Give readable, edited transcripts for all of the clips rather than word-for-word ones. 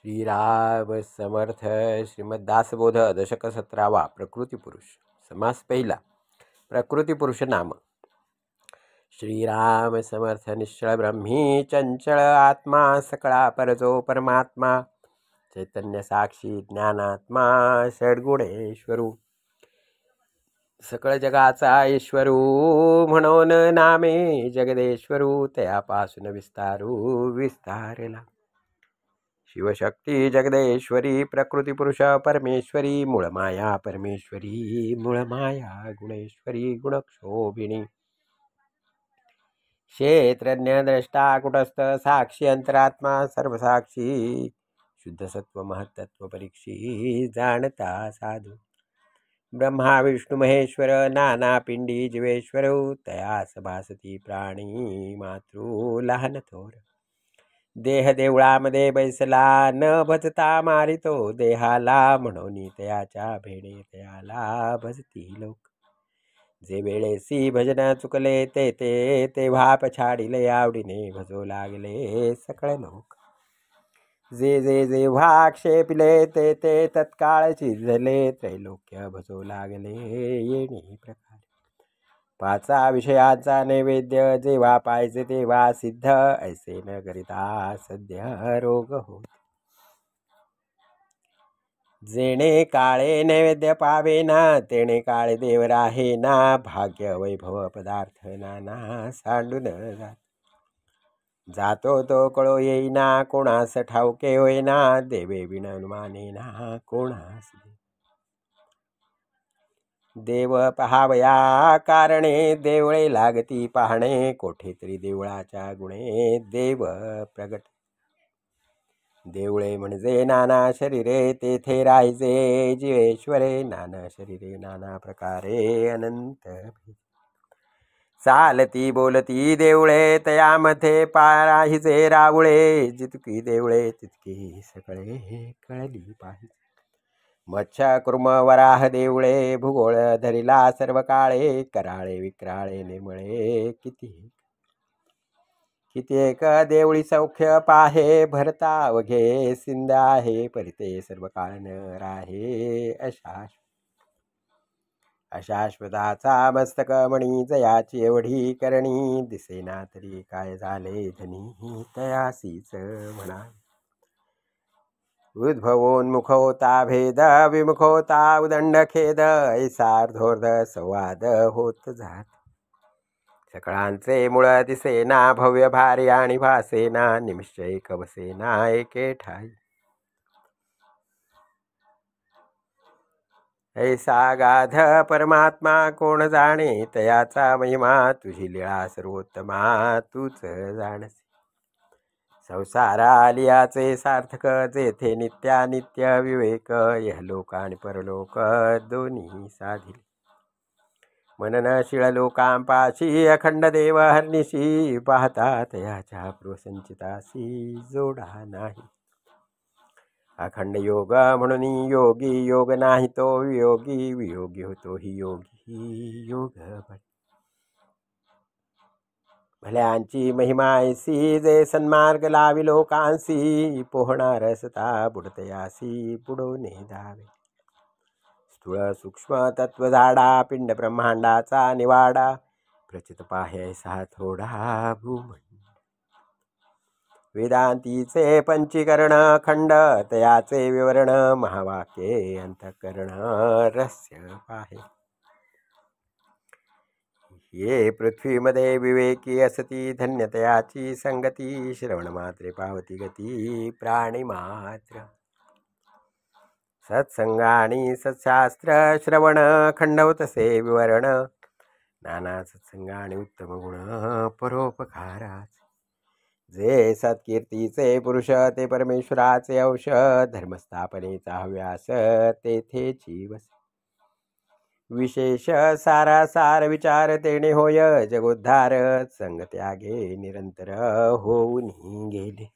श्रीराम समर्थ. श्रीमद दासबोध दशक 17वा. प्रकृती पुरुष. समास पहिला. प्रकृती पुरुष नाम. श्रीराम समर्थ. निश्चळ ब्रह्मी चंचळ आत्मा सकळा परजो परमात्मा चैतन्य साक्षी ज्ञानात्मा षडगुणेश्वरू सकळ जगाचा ईश्वरू म्हणून नामे जगदेश्वरू तयापासून विस्तारू विस्तारला. शिवशक्ती जगदेश्वरी प्रकृती पुरुष परमेश्वरी मूळमाया परमेश्वरी मूळमाया गुणेश्वरी गुणक्षोभिणी क्षेत्रज्ञ द्रष्टा कुटस्थ साक्षी अंतरात्मा सर्वसाक्षी शुद्ध सत्व महत्त्व परीक्षी जाणता साधू ब्रह्मा विष्णू महेश्वर नाना पिंडी जीवेश्वर तयास भासती प्राणी मातृ लहान थोर देह देवळामध्ये बैसला न भजता मारितो देहाला म्हणून तयाच्या भेडे तयाला भजती लोक जे वेळेसी भजन चुकले ते तेव्हा पछाडिले आवडीने भजो लागले सकळ लोक जे जेव्हा क्षेपिले ते तत्काळ चिजले त्रैलोक्य भजो लागले येणे प्रकार पाचा विषयाचा नैवेद्य जेव्हा पाहिजे तेव्हा सिद्ध ऐसे न करिता सद्य रोग होत जेणे काळे नैवेद्य पावे ना तेणे काळे देव राहे ना भाग्य वैभव पदार्थ नाना सांडून जातो तो कळो येईना कोणास ठाऊके होईना देवे विणनुमाने ना कोणास देव पहावया कारणे देवळे लागती पाहणे कोठे तरी देवळाच्या गुणे देव प्रगट देवळे म्हणजे नाना शरीरे तेथे राहायचे जीवेश्वरे नाना शरीरे नाना प्रकारे अनंत चालती बोलती देवळे तयामध्ये पाराहिजे रावळे जितकी देवळे तितकी सकळे कळली पाहिजे मच्छा कुर्म वराह देवळे भूगोळ धरिला सर्व काळे कराळे विक्राळे नेमळे किती एक देवळी सौख्य पाहे भरता अवघे सिंध आहे परिते सर्व काळ न राहे अशाश्वताचा मस्तक मणी जयाची एवढी करणी दिसेना तरी काय झाले धनी तयासीच म्हणा उद्भवोन्मुख होता भेद विमुख होता उदंड खेद ऐसार्धोर्ध संवाद होत जात सकळांचे मुळ दिसेना भव्य भारी आणि भासेना निश्चय कवसेना एके ठाई ऐसा गाध परमात्मा कोण जाणे तयाचा महिमा तुझी लीळा सर्वोत्तमा तूच जाणसे संसारा लियाचे सार्थक जेथे नित्यानित्य विवेक यहलोक आणि परलोक दोन्ही साधिले मननशीळ लोकांपाशी अखंड देव हरनिशी पाहता तयाच्या प्रसंचितासी जोडा नाही अखंड योग म्हणून योगी योग नाही तो वियोगी वियोगी होतो ही योगी योग भल्यांची महिमा ऐसी जे सन्मार्ग लावी लोकांसी पोहणार असता बुडतयासी बुडवणे धावे स्थूळ सूक्ष्म तत्व झाडा पिंड ब्रह्मांडाचा निवाडा प्रचित पाह्यैसा थोडा भूमंड वेदांतीचे पंचीकरण खंड तयाचे विवरण महावाक्ये अंतःकरण रहस्य पाहे ये पृथ्वीमध्ये विवेकी असती धन्यतयाची संगती श्रवण मात्रे पावती गती प्राणी मात्र सत्संगाणी सत्शास्त्र श्रवण खंडवतसे विवरण नाना सत्संगाणी उत्तम गुण परोपकाराच जे सत्कीर्तीचे पुरुष ते परमेश्वराचे अंश धर्मस्थापनेचा हव्यास तेथे जीवस विशेष सारासार विचार तेणे होय जगोद्धार संगत्यागे निरंतर होऊन गेले.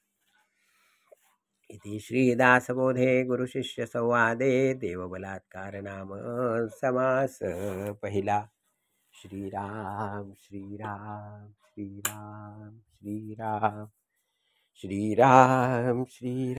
इति श्रीदासबोधे गुरुशिष्य संवादे देवबलात्कार नाम समास पहिला. श्रीराम श्रीराम श्रीराम श्रीराम श्रीराम श्रीराम.